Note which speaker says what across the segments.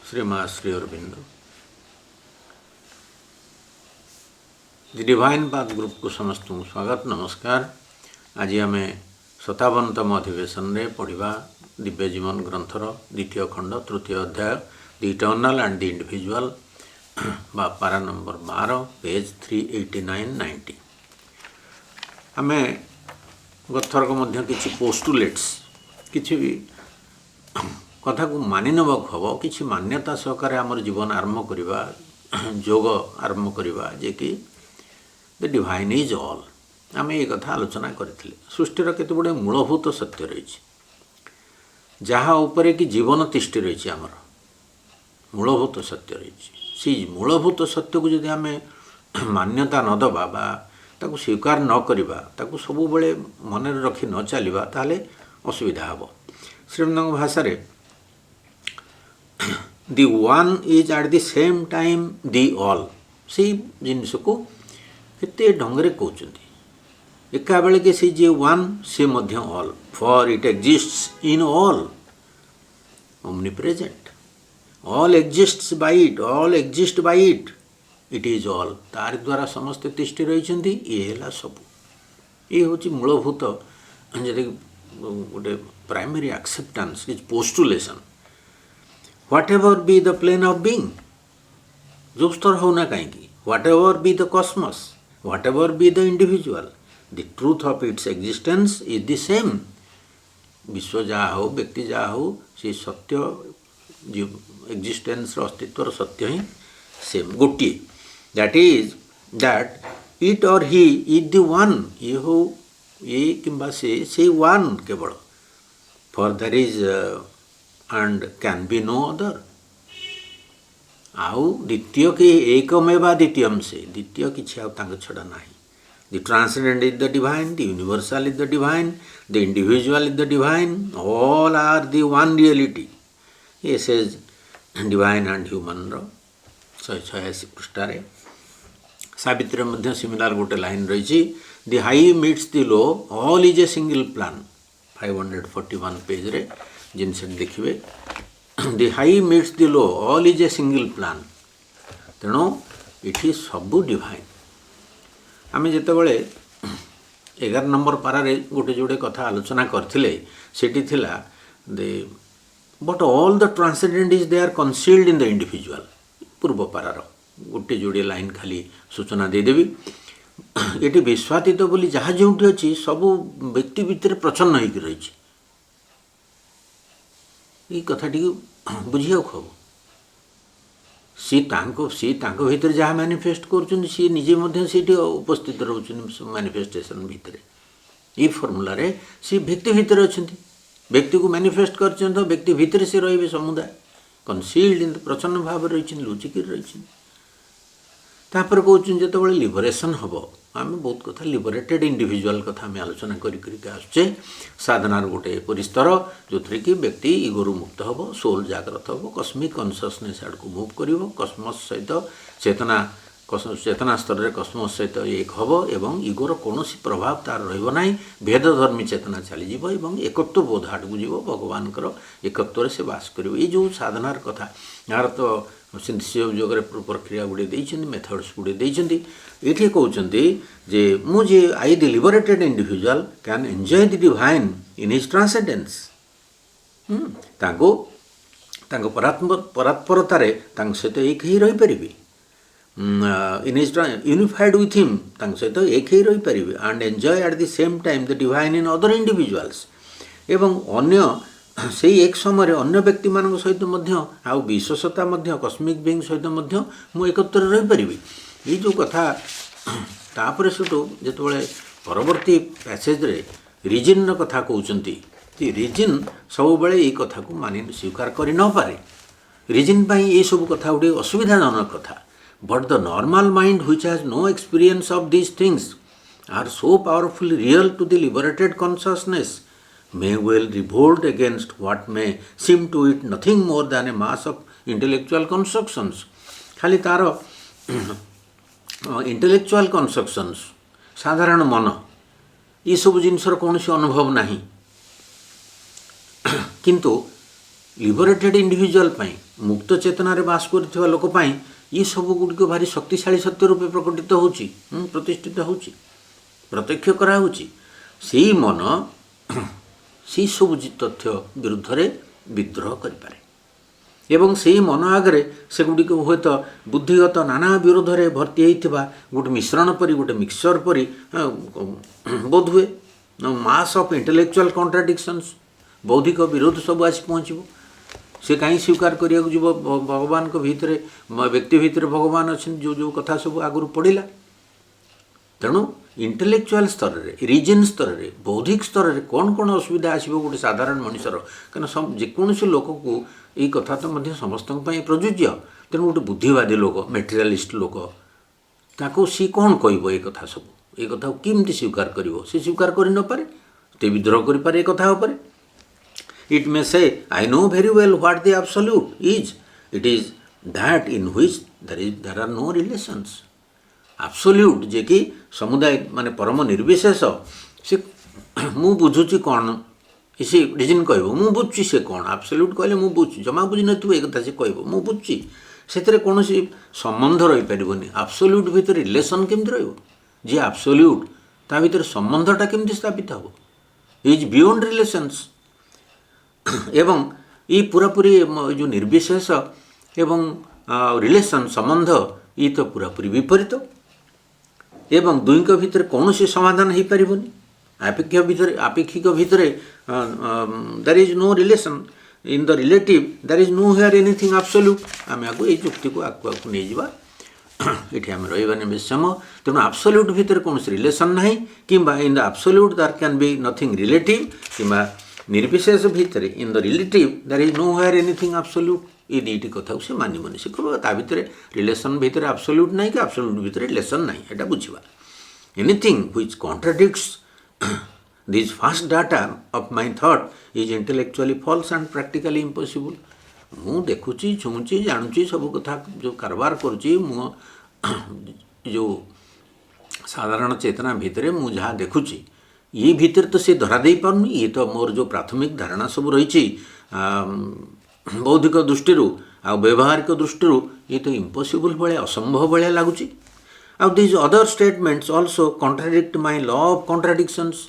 Speaker 1: श्रीमा श्री अरविंद दि divine path group को समस्त स्वागत नमस्कार। आज आम 57तम अधिवेशन में पढ़ा दिव्य जीवन ग्रंथर द्वितीय खंड तृतीय अध्याय दि इटर्नल एंड दि इंडिविजुअल बा पारा नंबर 12 पेज 389-90। आम गथरक मध्य किछि पोस्टुलेट्स किछि भी कथा को मानि नबाक हम कि मान्यता सहकार आमर जीवन आरंभ करवा योग आरंभ करवा जे कि द डिवाइन इज ऑल। आम ये कथा आलोचना करथिले। सृष्टिर केते बड़े मूलभूत सत्य रही जहाँ उपरे कि जीवन तिष्ठि रही आमर मूलभूत सत्य रही सी मूलभूत सत्य को जदि आम मान्यता न दबा बा ताकू स्वीकार न करवा ताकू सब बेले मन रखी न चलवा ताले असुविधा हम। श्रीमंत भाषा रे the one is at the same time the all से जिनस को केते ढंगरे कहउचंती एका बेले के से जे वन से मध्य all for it exists in all omnipresent all exists by it all exist by it it is all तार द्वारा समस्त तिष्ठि रहिचंती ये हला सब ये होची मूलभूत जे गोटे primary acceptance is पोस्टुलेशन whatever be the plane of being जो स्तर होना कहीं whatever be the cosmos whatever be the individual the truth of its existence is the same विश्व जहाँ हो व्यक्ति जहाँ हो से सत्य जो एक्जिस्टेंस अस्तित्व सत्य ही सेम गोटे that is that it or he is the one ये हो ये किंबा से one केवल for there is and can be no other आउ द्वितीय के एकमेवा द्वितीयम से द्वितीय किछि आउ तांग छड़ा नाही। The transcendent is the divine, the universal is the divine, the individual is the divine, all are the one reality. ये says divine and human रो 186 पृष्ठारे सावित्री मध्य सिमिलर गोटे लाइन रही the high meets the low all is a single plan 541 page रे जिनसे देखिए the high meets the low all is a single plan तेणु इठी सबू डिवाइन। आम जिते बड़े 11 नंबर पारे गोटे जोड़े कथा आलोचना करथिले सेठी थिला दे but all the transcendent is they are concealed in the individual पूर्व पारार गोटे जोड़े लाइन खाली सूचना देदेवी ये विश्वातीत बोली जहाँ जो अच्छी सबू व्यक्ति भितर प्रच्छन्न होकर रही ये कथाटी बुझिया खब सी भीतर जहाँ मैनिफेस्ट कर सी निजे उपस्थित रोच मैनिफेस्टेशन भितर ये फर्मूला सी व्यक्ति भितर अच्छा व्यक्ति को मैनिफेस्ट कर व्यक्ति भितर से रे समुदाय कनसील्ड इन प्रच्छन्न भाव रही लुचिक रही तापर कहते जो लिबरेशन हम आम बहुत कथा लिबरेटेड इंडिविजुअल कथा आम आलोचना करके साधनार गोटे परिस्तर जो थी कि व्यक्ति इगोरु मुक्त हम सोल जाग्रत हम कस्मिक कनसियसनेस आड़ को मूव कर कस्मस सहित चेतना स्तर में कस्मस सहित एक हम एवं इगोर कौन प्रभाव तार रहा भेदधर्मी चेतना चलीज एकत्व बोध आड़ को जीव भगवान एकत्व से बास कर ये जो साधनार कथा यार तो सिंथेसिस योगर प्रक्रिया गुड़े मेथड्स गुड़े ये कहते जे मुझे I the liberated individual can enjoy the divine in his transcendence परात्परतार सहित एक ही रही पारि in his unified with him सहित एक ही रही पारि and enjoy at the same time the divine in other individuals एवं अन्य से एक समय अन्य व्यक्ति मान सहित आउ विशेषता कस्मिक बीइंग सहित मु एकत्र रही पारि ये जो कथा तापर सेठू जो परवर्ती पैसेज रे रिजिन कथा कहते रिजिन सब बेले ये कथा को मानि स्वीकार कर न पारे रिजिन ये सब कथा गोटे असुविधाजनक कथा but the normal mind which has no experience of these things are so powerful real to the liberated consciousness may well revolt against what may seem to it nothing more than a mass of intellectual constructions खाली तार intellectual constructions साधारण मन ये सब जिनसर कौन अनुभव नहीं किंतु लिबरेटेड इंडिविजुअल मुक्त चेतनार बास कर लोक ये सब गुड़िक भारी शक्तिशाली सत्य रूपे प्रकटित होची प्रतिष्ठित होची प्रत्यक्ष कराऊँच से मन से सब तथ्य विरुद्ध रे विद्रोह करें एवं से ही मन आगे से गुड़िक हे तो बुद्धिगत नाना विरोध में भर्ती होता गोटे मिश्रण परी गोटे मिक्सचर परी बोध हुए मास ऑफ इंटेलेक्चुअल कॉन्ट्राडिक्शंस बौद्धिक विरोध सब आसी पहुँचब से कहीं स्वीकार करिया जीव भगवान को भितर व्यक्ति भितर भगवान अच्छे जो जो कथा सब आगु पड़ा तेणु इंटेलेक्चुअल स्तर में रिजन स्तर में बौद्धिक स्तर में कौन कौन असुविधा आसो गोटे साधारण मनुष्यर कहीं जेकोसी लोक को यही कथा तो मध्य समस्त प्रযোज्य तेणु गोटे बुद्धिवादी लोक मेटेरियलिस्ट लोक ताको सी कौन कहब ये कथा सब ये कथा केमती स्वीकार कर स्वीकार कर न पारे ते विद्रोह करे कथा उपर इट मे से I know very well what the absolute is it is that in which there are no relations absolute जे कि समुदाय माने परम निर्विशेष से मु बुझुची कौन से रिजन कहब मु बुझुची से कौन एब्सोल्यूट कहले मु बुझुची जमा बुझी नथिबो ए कथा से कहब मु बुझुची सेतरे कोनोसी संबंध रही परिबोनी एब्सोल्यूट भीतर रिलेशन केमति रहइबो जे एब्सोल्यूट ता भीतर संबंधटा केमति स्थापित हबो इज बियॉन्ड रिलेशंस एवं ये पूरापूरी जो निर्विशेष एवं रिलेशन संबंध ये तो पूरापूरी विपरीत एवं दुई भितर कौन से समाधान हो पारिबनी आपेक्षिक भितर there is no relation in the relative there is no here anything absolute आम आगु ये युक्ति को आगु नहीं जावा ये आम रही बेश समय तेणु एब्सोल्यूट भितर कौन से रिलेशन ना कि in the absolute there can be nothing relative कि निर्विशेष भितर in the relative there is no here anything absolute ये दुईटी कथा से मानबनी से कह ता भितर रिलेशन भितर एब्सोल्यूट ना कि एब्सोल्यूट भितर रिलेशन ना एटा बुझा anything which contradicts this fast data of my thought is intellectually false and practically impossible मु देखुची छुँची जानूची सब कथा जो कारबार करुच्ची मु जो साधारण चेतना भितर मु जहाँ देखुची ये भीतर तो से धरा दे पारुनी ये तो मोर जो प्राथमिक धारणा सब रही बौद्धिक दृष्टि आ व्यवहारिक दृष्टि ये तो इम्पॉसिबल भाया असंभव भाया लगुच आउ these other statements also contradict my law of contradictions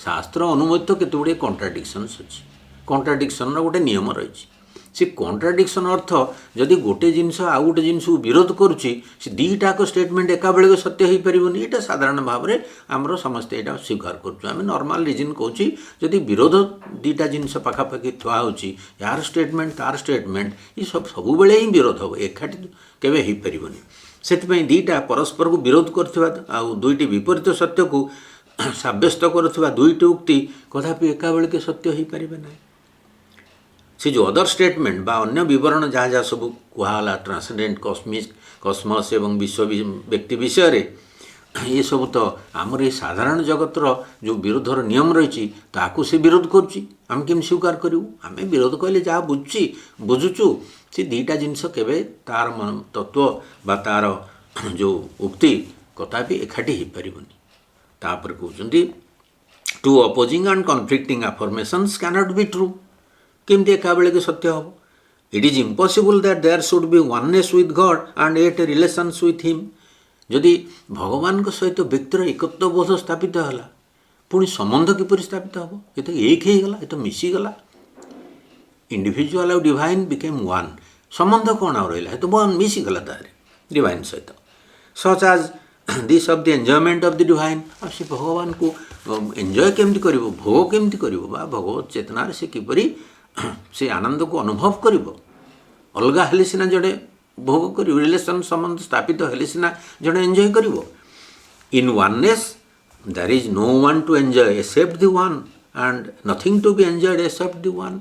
Speaker 1: शास्त्र अनुमोदित केते गुड़े कॉन्ट्राडिक्शंस अच्छी कॉन्ट्राडिक्शन गोटे नियम रही से कॉन्ट्राडिक्शन अर्थ जदि गोटे जिनस आउ गोटे जिनस विरोध करुच्ची से दीटाक स्टेटमेंट एका बेले सत्य हो पारनी यहाँ साधारण भाव में आमर समस्ते यहाँ स्वीकार करें नॉर्मल रिजन कहूँ जदि विरोध दीटा जिनस पाखापाखि थुआची यार स्टेटमेंट तार स्टेटमेंट ये सब बेले ही विरोध हम एकाठी केवे हो पारनी से दीटा परस्पर को विरोध कर दुईटी विपरीत सत्य को सब्यस्त करुवा दुईटी उक्ति कदापि एका बेले के सत्य हो पारे ना से जो अदर स्टेटमेंट बा अन्य विवरण जहाँ जहाँ सब कहला ट्रांसेंडेंट कस्मस एवं विश्व व्यक्ति विषय रे ये सब तो आमर ये साधारण जगतर जो विरोधर नियम रही ताकू से विरोध करुच्ची आम केम स्वीकार करूँ आम विरोध कहले जहाँ बुझुचु से दीटा जिनस केवे तार तत्व बा तार जो उक्ति कदापि एकाठी हो पारनी तापर कहते two opposing and conflicting affirmations cannot be true केमती एका बेले के सत्य हम it is impossible that there should be oneness with God and at relations with him जदि भगवान को सहित व्यक्तिर एकत्व बोध स्थापित है पुणी संबंध किपर स्थापित हम ये तो एक ही गला ये तो मिसीगला इंडिविजुअल और डिवाइन बिकेम वन संबंध कौन आ रहा है तो वन मिसीगला तार डिवाइन सहित such as this of the enjoyment of the divine आ से भगवान को एंजॉय केमती कर भोग केमती कर भगवत चेतनार से किपरि से आनंद को अनुभव कर अलगा हेले सीना जड़े भोग कर रिलेशन संबंध स्थापित हेले सीना जड़े एंजॉय कर in oneness there is no one to enjoy except the one and nothing to be enjoyed except the one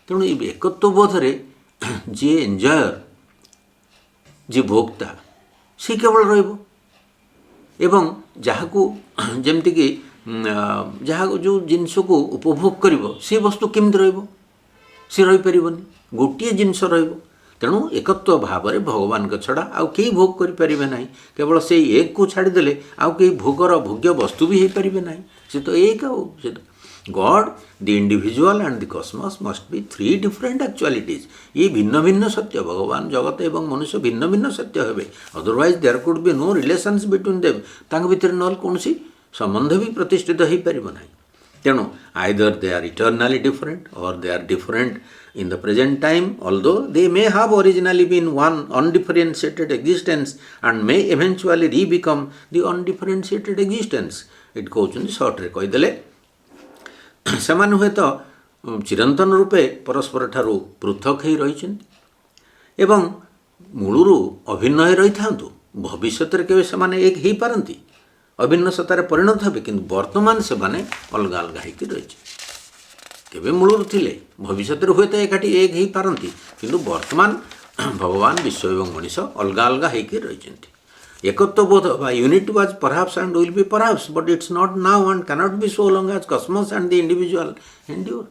Speaker 1: तेणु एकत्व बोधरे जी एंजॉयर जी भोक्ता सी केवल रहिबो एवं जहाँ को जमती कि जहाँ जो जिनस को उपभोग कर सी वस्तु केमती रहिबो सी रही पारिबनी गोटे जिनस रहिबो तेणु एकत्व भाव में भगवान को छड़ा आउ कई भोग करें ना केवल से एक को छाड़देले आउ कई भोगर भोग्य वस्तु भी हो पारे ना से तो एक से तो God the individual and the cosmos must be three different actualities. ये भिन्न भिन्न सत्य, भगवान जगत एवं मनुष्य भिन्न भिन्न सत्य हेबे, otherwise there could be no relations between them. तांक भितर नल कौनसी संबंध भी प्रतिष्ठित हो पारिब नाही। तेणु either they are eternally different और they are different in the present time, although they may have originally been one undifferentiated existence and may eventually re-become the undifferentiated existence। it कहउछन शॉर्ट रे कहिदेले समान हुए तो चिरंतन रूपे परस्पर ठारू पृथक ही रहिछन एवं मूलरू अभिन्न ही रही थांतु, भविष्यत रे केबे समान एक ही पारंती, अभिन्न सतारे परिणत हेबे, किंतु वर्तमान से माने अलग अलग होइके रहिछ। केबे मूलरू थिले, भविष्य हुए तो एकाठी एक ही पारंती, किंतु वर्तमान भगवान विश्व एवं मनीष अलग अलग होइके रहिछन्ति। एकत्व बोध बा unit was perhaps and will be perhaps, but it's not now and cannot be so long as cosmos and the individual endure.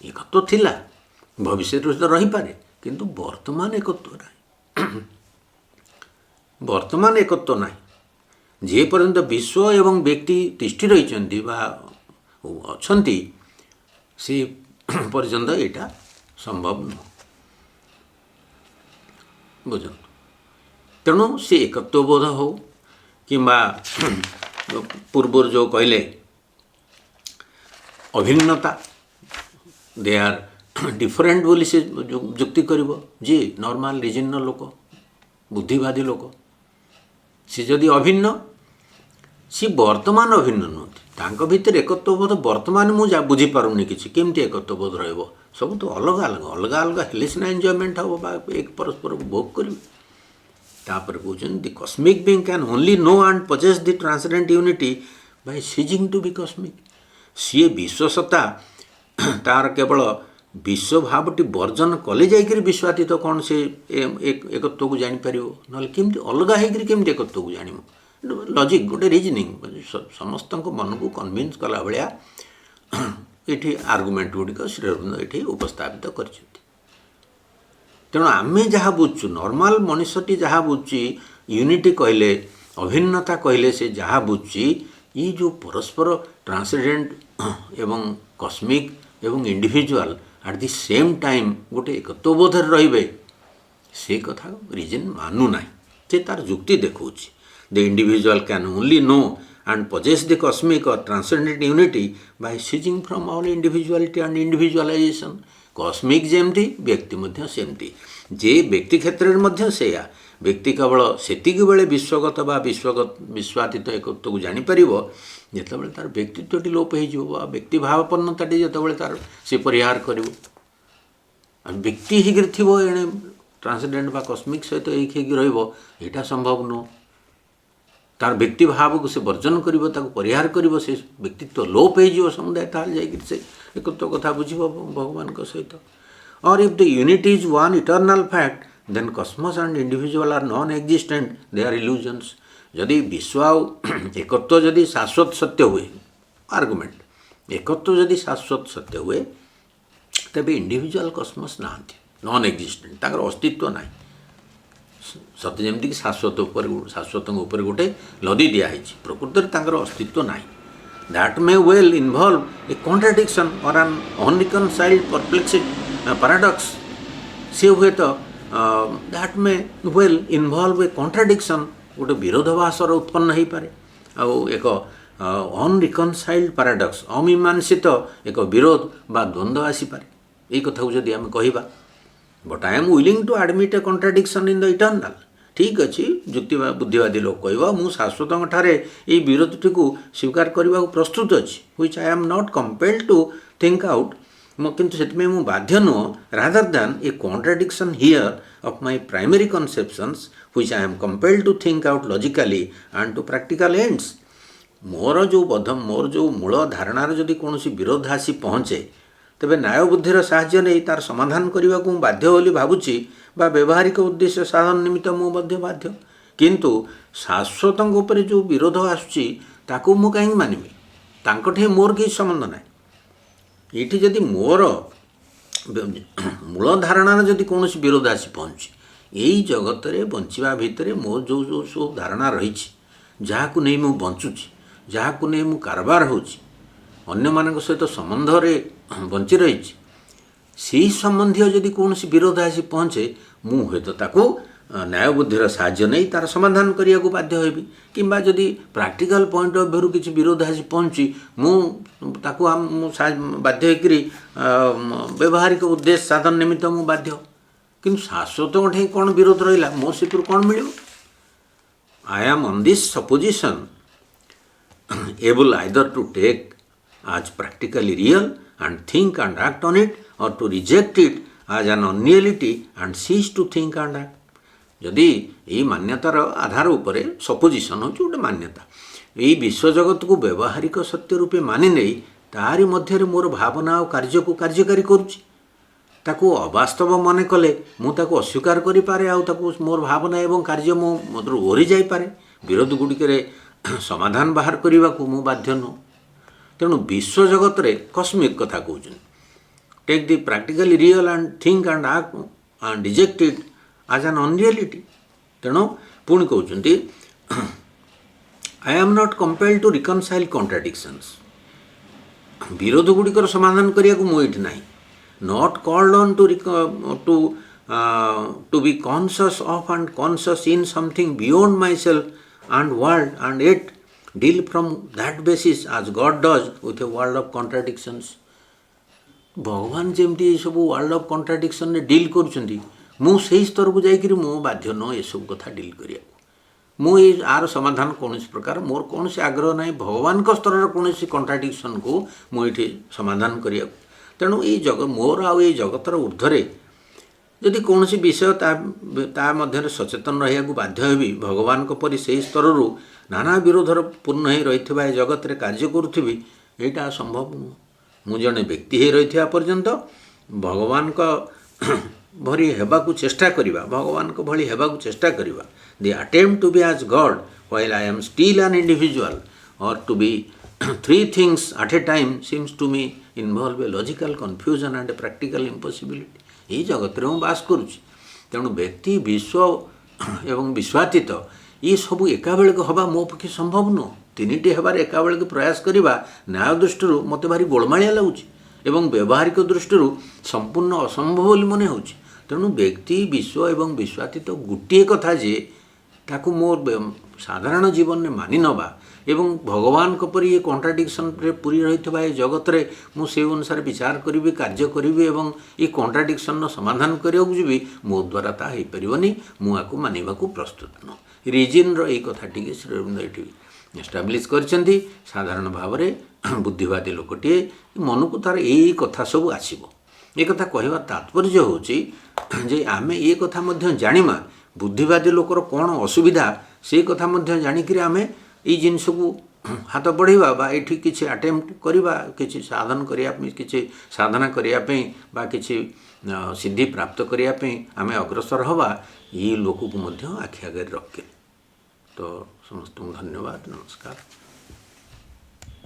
Speaker 1: एकत्व थिला, भविष्य तो रही पारे, किंतु वर्तमान एकत्व नाही। वर्तमान एकत्व नाही। जे पर्यंत विश्व एवं व्यक्ति तिष्ठि रहिछन्ति बा अछन्ति, से पर्यंत एटा संभव नुह। बुझ तेणु से एकत्वबोध हो कि पूर्व जो कहले अभिन्नता, दे आर डिफरेंट बोली से जुक्ति करिवो। जे नॉर्मल रीजनल लोक, बुद्धिवादी लोक, से जदि अभिन्न, सी वर्तमान अभिन्न नुहति, तांको भीतर एकत्वबोध वर्तमान मुझे बुझीपारूनी कि केमती एकत्वबोध रहिबो। सब तो अलग अलग अलग अलग हेले सिना एंजॉयमेंट हम बा एक परस्पर भोग करिवे। तापर कहउछन the cosmic being can only know and possess the transcendent unity by ceasing to be cosmic. सी विश्वसत्ता तार केवल विश्व भावटी वर्जन कले जाइकरी विश्वातीत कौन से एकत्व को जानी पारिबो, नले केमती अलग होइकरी केमती एकत्व को जानिमो। लॉजिक गोटे रीजनिंग समस्त मन को कन्विन्स कला भाया ये आर्गुमेंट गुड़िक श्री अरविंद ये उपस्थापित कर। तेणु आम जहाँ बुझु नॉर्मल मनुष्यटी जहाँ बुझी यूनिटी कहले, अभिन्नता कहले, से जहाँ बुझी ये जो परस्पर ट्रांसेंडेंट एवं कॉस्मिक एवं individual eight the same time गोटे एकत्वबोध रे से कथा रीजन मानु ना, से तार जुक्ति देखौछि। The individual can only know and possess the cosmic or transcendent unity by ceasing from all individuality and individualization। Cosmic जेमती व्यक्ति मध्य सेमती, जे व्यक्ति क्षेत्र में मध्य सेया, व्यक्ति केवल सेतिक बेले विश्वगत बा विश्वातीत एकत्व को जानी परिबो जेतेबेले तार व्यक्तित्वटी लोप हो जिवो बा व्यक्ति भावपन्नताटी जेतेबेले तार से परिहार करिवो। आ व्यक्ति हिगिर थिबो एणे ट्रांसेंडेंट बा कॉस्मिक सहित एक हिगिर रहिबो, एटा संभव नुह। तार व्यक्ति भाव को से वर्जन करिवो, ताको परिहार करिवो, से व्यक्तित्व लोप हो जिवो समुदाय, ताल जाइकि से एकत्व कथा बुझिबो भगवान को सहित। और if the unity is one eternal fact then cosmos and individual are non existent, they are illusions. जदि विश्व एकत्व जदि शाश्वत सत्य हुए, आर्गुमेंट एकत्व जदि शाश्वत सत्य हुए, तबे इंडिविजुअल कॉस्मस नाहंती, नॉन एग्जिस्टेंट, ताकर अस्तित्व नाही। सत्य जमती कि शाश्वत उपर गोटे लदी दिखाई, प्रकृत तांकर अस्तित्व नाही। That may well involve A contradiction और एन अनरिकनसाइल्ड परप्लेक्सिटी पैराडॉक्स। से हुए तो that may well involve A contradiction, गोटे विरोधाभासर उत्पन्न हो पारे, आउ एक अनरिकनसाइल्ड पैराडॉक्स, अमीमांसित एक विरोध बा द्वंद्व आसी पारे। ये कथा को जदि आम कहिबा, but I am willing to admit a contradiction in the eternal. ठीक अच्छी जुक्ति बुद्धिवादी लोक कह मु शाश्वत ठारे ये विरोधटी को स्वीकार करने को प्रस्तुत अच्छी, which I am not compelled to think out. किंतु से मु बाध्य नुह, rather than a contradiction here of my primary conceptions which I am compelled to think out logically and to practical ends. मोर जो मूल धारणार जदि कौन विरोध आसी पहुँचे, तेबे न्याय बुद्धिर साहाय्य नहीं तार समाधान करने को बाध्य बोली भावुची, बा व्यवहारिक उद्देश्य साधन निमित्त मु बाध्य। किंतु शाश्वत उपरे जो विरोध आसुची ताकू मु कहीं मानिबी, तांकठे मोर किसी संबंध ना। ये जदि मोर मूल धारणार जदि कौन विरोध आसी पहुँची, यही जगत रे बंचिबा भितर मोर जो जो सब धारणा रही, जहाँ को नहीं मु बंचुची, जहाँ को नहीं मु कारबार होची, ଅନ୍ୟମାନଙ୍କ ସହିତ ସମ୍ବନ୍ଧରେ ବଞ୍ଚି ରହିଛି, ସେହି ସମ୍ବନ୍ଧୀୟ ଯଦି କୌଣସି ବିରୋଧ ଆସି ପହଞ୍ଚେ ମୁଁ ହୁଏତ ତାକୁ ନ୍ୟାୟ ବୁଦ୍ଧିର ସାହାଯ୍ୟ ନେଇ ତା'ର ସମାଧାନ କରିବାକୁ ବାଧ୍ୟ ହେବି, କିମ୍ବା ଯଦି ପ୍ରାକ୍ଟିକାଲ ପଏଣ୍ଟ ଅଫ୍ ଭ୍ୟୁରୁ କିଛି ବିରୋଧ ଆସି ପହଞ୍ଚି ମୁଁ ତାକୁ ମୁଁ ବାଧ୍ୟ ହେଇକରି ବ୍ୟବହାରିକ ଉଦ୍ଦେଶ୍ୟ ସାଧନ ନିମିତ୍ତ ମୁଁ ବାଧ୍ୟ। କିନ୍ତୁ ଶାଶ୍ୱତ ଠେଇଁ କ'ଣ ବିରୋଧ ରହିଲା, ମୋ ସେଥିରୁ କ'ଣ ମିଳିବ? I am on this supposition able either to take as practically real and think and act on it, or to reject it as an unreality and cease to think and act. ଯଦି ଏଇ ମାନ୍ୟତାର ଆଧାର ଉପରେ ସପୋଜିସନ୍ ହେଉଛି ଗୋଟେ ମାନ୍ୟତା, ଏଇ ବିଶ୍ୱଜଗତକୁ ବ୍ୟବହାରିକ ସତ୍ୟ ରୂପେ ମାନି ନେଇ ତାହାରି ମଧ୍ୟରେ ମୋର ଭାବନା ଆଉ କାର୍ଯ୍ୟକୁ କାର୍ଯ୍ୟକାରୀ କରୁଛି, ତାକୁ ଅବାସ୍ତବ ମନେ କଲେ ମୁଁ ତାକୁ ଅସ୍ୱୀକାର କରିପାରେ, ଆଉ ତାକୁ ମୋର ଭାବନା ଏବଂ କାର୍ଯ୍ୟ ମୋ ମଧ୍ୟରୁ ଓହରି ଯାଇପାରେ, ବିରୋଧ ଗୁଡ଼ିକରେ ସମାଧାନ ବାହାର କରିବାକୁ ମୁଁ ବାଧ୍ୟ ନୁହଁ। ତେଣୁ ବିଶ୍ୱଜଗତରେ କସ୍ମିକ୍ କଥା କହୁଛନ୍ତି, take the practically real and think and act and reject it as an unreality. ତେଣୁ ପୁଣି କହୁଛନ୍ତି I am not compelled to reconcile contradictions, ବିରୋଧ ଗୁଡ଼ିକର ସମାଧାନ କରିବାକୁ ମୁଁ ଏଇଠି ନାହିଁ। Not called on to be conscious of and conscious in something beyond myself and world, and yet deal from that basis as God does with a world of contradictions. ଭଗବାନ ଯେମିତି ଏସବୁ ୱାର୍ଲ୍ଡ ଅଫ୍ କଣ୍ଟ୍ରାଡିକ୍ସନରେ ଡିଲ୍ କରୁଛନ୍ତି, ମୁଁ ସେହି ସ୍ତରକୁ ଯାଇକରି ମୁଁ ବାଧ୍ୟ ନୁହଁ ଏସବୁ କଥା ଡିଲ୍ କରିବାକୁ। ମୁଁ ଆର ସମାଧାନ କୌଣସି ପ୍ରକାର ମୋର କୌଣସି ଆଗ୍ରହ ନାହିଁ, ଭଗବାନଙ୍କ ସ୍ତରର କୌଣସି କଣ୍ଟ୍ରାଡିକ୍ସନକୁ ମୁଁ ଏଇଠି ସମାଧାନ କରିବାକୁ। ତେଣୁ ଏଇ ମୋର ଆଉ ଏଇ ଜଗତର ଊର୍ଦ୍ଧ୍ୱରେ ଯଦି କୌଣସି ବିଷୟ ତା ମଧ୍ୟରେ ସଚେତନ ରହିବାକୁ ବାଧ୍ୟ ହେବି, ଭଗବାନଙ୍କ ପରି ସେହି ସ୍ତରରୁ ନାନା ବିରୋଧର ପୂର୍ଣ୍ଣ ହୋଇ ରହିଥିବା ଏ ଜଗତରେ କାର୍ଯ୍ୟ କରୁଥିବି, ଏଇଟା ସମ୍ଭବ ନୁହଁ। ମୁଁ ଜଣେ ବ୍ୟକ୍ତି ହୋଇ ରହିଥିବା ପର୍ଯ୍ୟନ୍ତ ଭଗବାନଙ୍କ ଭଳି ହେବାକୁ ଚେଷ୍ଟା କରିବା, ଭଗବାନଙ୍କ ଭଳି ହେବାକୁ ଚେଷ୍ଟା କରିବା, the attempt to be as God while I am still an individual or to be three things at a time seems to me involve a logical confusion and a practical impossibility. ଏହି ଜଗତରେ ମୁଁ ବାସ କରୁଛି, ତେଣୁ ବ୍ୟକ୍ତି ବିଶ୍ୱ ଏବଂ ବିଶ୍ୱାତୀତ ଏସବୁ ଏକାବେଳକେ ହେବା ମୋ ପକ୍ଷେ ସମ୍ଭବ ନୁହଁ। ତିନିଟି ହେବାର ଏକାବେଳକେ ପ୍ରୟାସ କରିବା ନ୍ୟାୟ ଦୃଷ୍ଟିରୁ ମୋତେ ଭାରି ଗୋଳମାଳିଆ ଲାଗୁଛି ଏବଂ ବ୍ୟବହାରିକ ଦୃଷ୍ଟିରୁ ସମ୍ପୂର୍ଣ୍ଣ ଅସମ୍ଭବ ବୋଲି ମନେ ହେଉଛି। ତେଣୁ ବ୍ୟକ୍ତି ବିଶ୍ୱ ଏବଂ ବିଶ୍ୱାତୀତ ଗୋଟିଏ କଥା ଯେ ତାକୁ ମୋ ସାଧାରଣ ଜୀବନରେ ମାନି ନେବା ଏବଂ ଭଗବାନଙ୍କ ପରି ଏ କଣ୍ଟ୍ରାଡିକ୍ସନରେ ପୁରି ରହିଥିବା ଏ ଜଗତରେ ମୁଁ ସେହି ଅନୁସାରେ ବିଚାର କରିବି, କାର୍ଯ୍ୟ କରିବି ଏବଂ ଏ କଣ୍ଟ୍ରାଡିକ୍ସନର ସମାଧାନ କରିବାକୁ ଯିବି, ମୋ ଦ୍ୱାରା ତାହା ହୋଇପାରିବନି, ମୁଁ ଆକୁ ମାନିବାକୁ ପ୍ରସ୍ତୁତ ନୁହଁ। ରିଜିନ୍ର ଏଇ କଥାଟିକି ଶ୍ରୀ ଅରବିନ୍ଦ ଏଠି ଏଷ୍ଟାବ୍ଲିଶ୍ କରିଛନ୍ତି। ସାଧାରଣ ଭାବରେ ବୁଦ୍ଧିବାଦୀ ଲୋକଟିଏ ମନକୁ ତାର ଏଇ କଥା ସବୁ ଆସିବ। ଏ କଥା କହିବାର ତାତ୍ପର୍ଯ୍ୟ ହେଉଛି ଯେ ଆମେ ଏ କଥା ମଧ୍ୟ ଜାଣିବା ବୁଦ୍ଧିବାଦୀ ଲୋକର କ'ଣ ଅସୁବିଧା, ସେଇ କଥା ମଧ୍ୟ ଜାଣିକରି ଆମେ ଏଇ ଜିନିଷକୁ ହାତ ବଢ଼େଇବା ବା ଏଇଠି କିଛି ଆଟେମ୍ପ୍ଟ କରିବା, କିଛି ସାଧନ କରିବା ପାଇଁ, କିଛି ସାଧନା କରିବା ପାଇଁ ବା କିଛି ସିଦ୍ଧି ପ୍ରାପ୍ତ କରିବା ପାଇଁ ଆମେ ଅଗ୍ରସର ହେବା, ଏଇ ଲୋକକୁ ମଧ୍ୟ ଆଖି ଆଗରେ ରଖିଲେ। ତ ସମସ୍ତଙ୍କୁ ଧନ୍ୟବାଦ, ନମସ୍କାର।